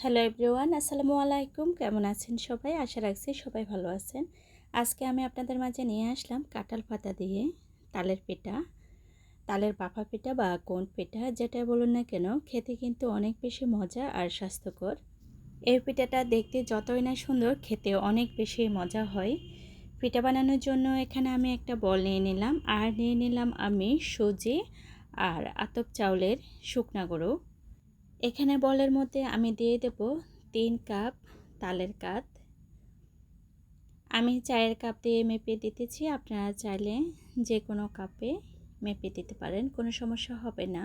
Hello everyone, আসসালামু আলাইকুম। কেমন আছেন সবাই? আশা রাখছি সবাই ভালো আছেন। আজকে আমি আপনাদের মাঝে নিয়ে আসলাম কাঁঠাল পাতা দিয়ে তালের পিঠা, তালের বাফা পিঠা বা কোন পিঠা যেটা বলুন না কেন, খেতে কিন্তু অনেক বেশি মজা আর স্বাস্থ্যকর। এই পিঠাটা দেখতে যতই না সুন্দর, খেতে অনেক বেশি মজা হয়। পিঠা বানানোর জন্য এখানে আমি একটা বল নিয়ে নিলাম, আর নিয়ে নিলাম আমি সুজি আর আতপ চাউলের শুকনা গুঁড়ো। এখানে বলের মধ্যে আমি দিয়ে দেব 3 কাপ তালের কাত। আমি চায়ের কাপ দিয়ে মেপে দিতেছি, আপনারা চাইলে যে কোনো কাপে মেপে দিতে পারেন, কোনো সমস্যা হবে না।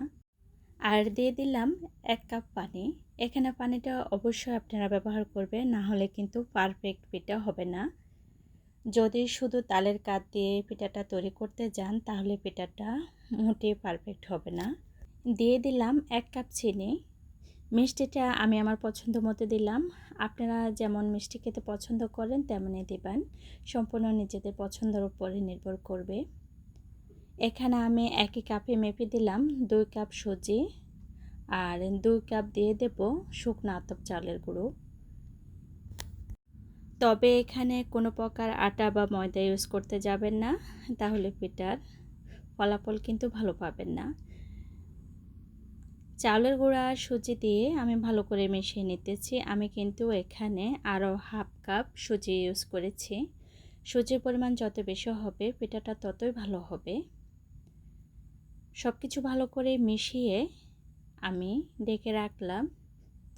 আর দিয়ে দিলাম 1 কাপ পানি। এখানে পানিটা অবশ্যই আপনারা ব্যবহার করবেন, না হলে কিন্তু পারফেক্ট পিঠা হবে না। যদি শুধু তালের কাত দিয়ে পিঠাটা তৈরি করতে যান তাহলে পিঠাটা মোটেই পারফেক্ট হবে না। দিয়ে দিলাম 1 কাপ চিনি। মিষ্টিটা আমি আমার পছন্দ মতো দিলাম। আপনারা যেমন মিষ্টি খেতে পছন্দ করেন তেমনই দিবেন, সম্পূর্ণ নিজেদের পছন্দের উপরে নির্ভর করবে। এখানে আমি একই কাপে মেপে দিলাম 2 কাপ সুজি, আর 2 কাপ দিয়ে দেব শুকনো আতপ চালের গুঁড়ো। তবে এখানে কোনো প্রকার আটা বা ময়দা ইউজ করতে যাবেন না, তাহলে পিঠার ফলাফল কিন্তু ভালো পাবেন না। চাউলের গুঁড়া আর সুজি দিয়ে আমি ভালো করে মিশিয়ে নিতেছি। আমি কিন্তু এখানে আরও হাফ কাপ সুজি ইউজ করেছি। সুজির পরিমাণ যত বেশি হবে পিঠাটা ততই ভালো হবে। সব কিছু ভালো করে মিশিয়ে আমি ডেকে রাখলাম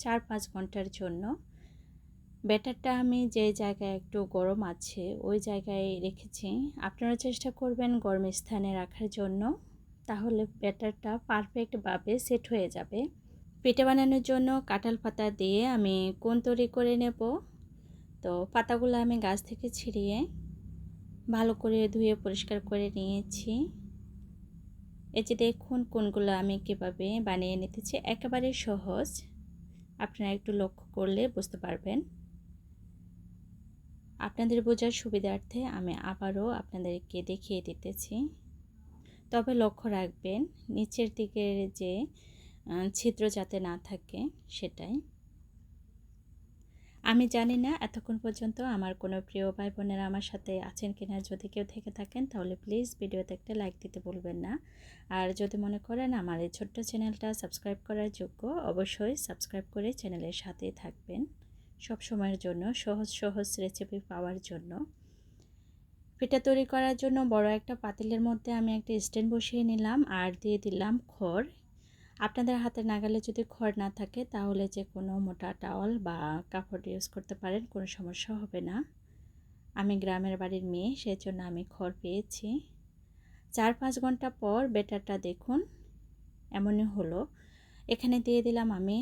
4-5 ঘন্টার জন্য। ব্যাটারটা আমি যে জায়গায় একটু গরম আছে ওই জায়গায় রেখেছি। আপনারা চেষ্টা করবেন গরম স্থানে রাখার জন্য, তাহলে ব্যাটারটা পারফেক্টভাবে সেট হয়ে যাবে। পিঠা বানানোর জন্য কাঁঠাল পাতা দিয়ে আমি কোন তৈরি করে নেব। তো পাতাগুলো আমি গাছ থেকে ছিঁড়িয়ে ভালো করে ধুয়ে পরিষ্কার করে নিয়েছি। এই যে দেখুন কোনগুলো আমি কীভাবে বানিয়ে নিতেছি, একেবারে সহজ। আপনারা একটু লক্ষ্য করলে বুঝতে পারবেন। আপনাদের বোঝার সুবিধার্থে আমি আবারও আপনাদেরকে দেখিয়ে দিতেছি। তবে লক্ষ্য রাখবেন নিচের দিকের যে ছিদ্র যাতে না থাকে সেটাই। আমি জানি না এতক্ষণ পর্যন্ত আমার কোনো প্রিয় ভাই বোনেরা আমার সাথে আছেন কিনা। যদি কেউ থেকে থাকেন তাহলে প্লিজ ভিডিওতে একটা লাইক দিতে ভুলবেন না। আর যদি মনে করেন আমার এই ছোট্ট চ্যানেলটা সাবস্ক্রাইব করার যোগ্য, অবশ্যই সাবস্ক্রাইব করে চ্যানেলের সাথেই থাকবেন সব সময়ের জন্য, সহজ সহজ রেসিপি পাওয়ার জন্য। পিঠা তৈরি করার জন্য বড় একটা পাতিলের মধ্যে আমি একটা স্ট্যান্ড বসিয়ে নিলাম, আর দিয়ে দিলাম খড়। আপনাদের হাতের নাগালে যদি খড় না থাকে তাহলে যে কোনো মোটা টাওয়াল বা কাপড় ইউজ করতে পারেন, কোনো সমস্যা হবে না। আমি গ্রামের বাড়ির মেয়ে, সেই জন্য আমি খড় পেয়েছি। 4-5 ঘন্টা পর ব্যাটারটা দেখুন এমনই হলো। এখানে দিয়ে দিলাম আমি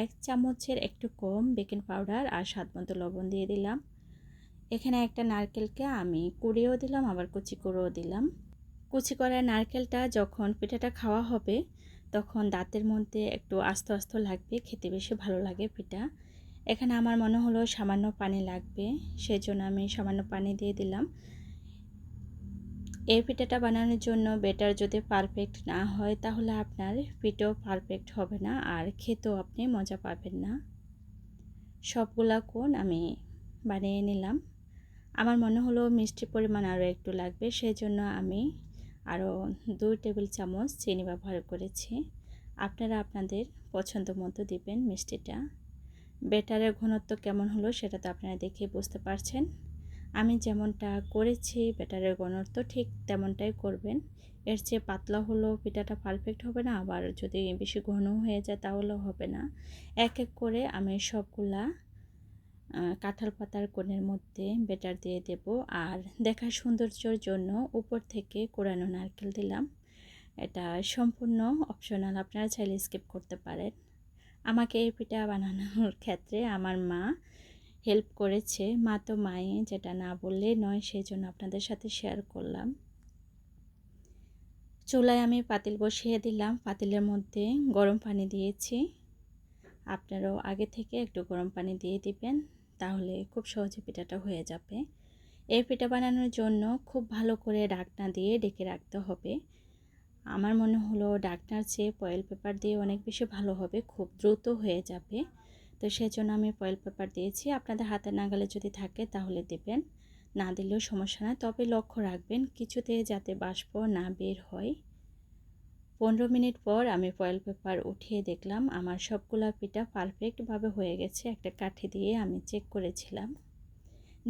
1 চামচের একটু কম বেকিং পাউডার আর স্বাদ মতো লবণ দিয়ে দিলাম। এখানে একটা নারকেলকে আমি কুড়িয়েও দিলাম, আবার কুচি করেও দিলাম। কুচি করা নারকেলটা যখন পিঠাটা খাওয়া হবে তখন দাঁতের মধ্যে একটু আস্ত আস্ত লাগবে, খেতে বেশি ভালো লাগে পিঠা। এখানে আমার মনে হলো সামান্য পানি লাগবে, সেই জন্য আমি সামান্য পানি দিয়ে দিলাম। এই পিঠাটা বানানোর জন্য ব্যাটার যদি পারফেক্ট না হয় তাহলে আপনার পিঠাও পারফেক্ট হবে না, আর খেতেও আপনি মজা পাবেন না। সবগুলা কোণ আমি বানিয়ে নিলাম। আমার মনে হলো মিষ্টির পরিমাণ আরও একটু লাগবে, সেই জন্য আমি আরও 2 টেবিল চামচ চিনি ব্যবহার করেছি। আপনারা আপনাদের পছন্দ মতো দিবেন মিষ্টিটা। ব্যাটারের ঘনত্ব কেমন হলো সেটা তো আপনারা দেখে বুঝতে পারছেন। আমি যেমনটা করেছি ব্যাটারের ঘনত্ব ঠিক তেমনটাই করবেন। এর চেয়ে পাতলা হলো পিঠাটা পারফেক্ট হবে না, আবার যদি বেশি ঘন হয়ে যায় তাহলেও হবে না। এক এক করে আমি সবগুলা কাঁঠাল পাতার কোণের মধ্যে ব্যাটার দিয়ে দেব, আর দেখার সৌন্দর্যের জন্য উপর থেকে কোরানো নারকেল দিলাম। এটা সম্পূর্ণ অপশনাল, আপনারা চাইলে স্কিপ করতে পারেন। আমাকে এই পিঠা বানানোর ক্ষেত্রে আমার মা হেল্প করেছে। মা তো মাই, যেটা না বললে নয়, সেই জন্য আপনাদের সাথে শেয়ার করলাম। চুলায় আমি পাতিল বসিয়ে দিলাম, পাতিলের মধ্যে গরম পানি দিয়েছি। আপনারাও আগে থেকে একটু গরম পানি দিয়ে দিবেন, তাহলে খুব সহজে পিঠাটা হয়ে যাবে। এই পিঠা বানানোর জন্য খুব ভালো করে ঢাকনা দিয়ে ঢেকে রাখতে হবে। আমার মনে হলো ঢাকনার চেয়ে ফয়েল পেপার দিয়ে অনেক বেশি ভালো হবে, খুব দ্রুত হয়ে যাবে। তো সেজন্য আমি ফয়েল পেপার দিয়েছি। আপনাদের হাতের নাগালে যদি থাকে তাহলে দেবেন, না দিলেও সমস্যা না। তবে লক্ষ্য রাখবেন কিছুতে যাতে বাষ্প না বের হয়। 15 মিনিট পর আমি ফয়েল পেপার উঠিয়ে দেখলাম আমার সবগুলা পিঠা পারফেক্টভাবে হয়ে গেছে। একটা কাঠি দিয়ে আমি চেক করেছিলাম,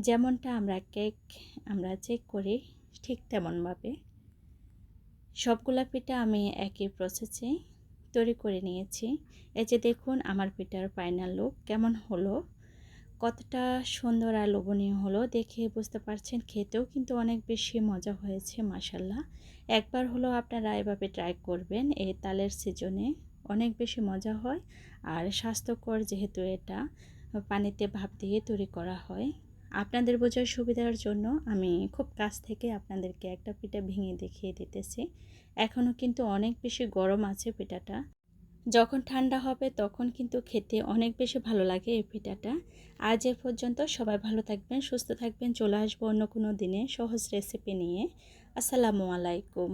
যেমনটা আমরা কেক চেক করি ঠিক তেমনভাবে সবগুলা পিঠা আমি একই প্রসেসে তৈরি করে নিয়েছি। এই যে দেখুন আমার পিঠার ফাইনাল লুক কেমন হলো, কতটা সুন্দর আর লোভনীয় হলো দেখে বুঝতে পারছেন। খেতেও কিন্তু অনেক বেশি মজা হয়েছে মাশাল্লাহ। একবার হলো আপনারা এভাবে ট্রাই করবেন, এই তালের সিজনে অনেক বেশি মজা হয় আর স্বাস্থ্যকর, যেহেতু এটা পানিতে ভাপ দিয়ে তৈরি করা হয়। আপনাদের বোঝার সুবিধার জন্য আমি খুব কাছ থেকে আপনাদেরকে একটা পিঠা ভেঙে দেখিয়ে দিতেছি। এখনও কিন্তু অনেক বেশি গরম আছে পিঠাটা, যখন ঠান্ডা হবে তখন কিন্তু খেতে অনেক বেশি ভালো লাগে এই পিঠাটা। আজ এ পর্যন্ত, সবাই ভালো থাকবেন, সুস্থ থাকবেন। চলে আসবো অন্য কোনো দিনে সহজ রেসিপি নিয়ে। আসসালামু আলাইকুম।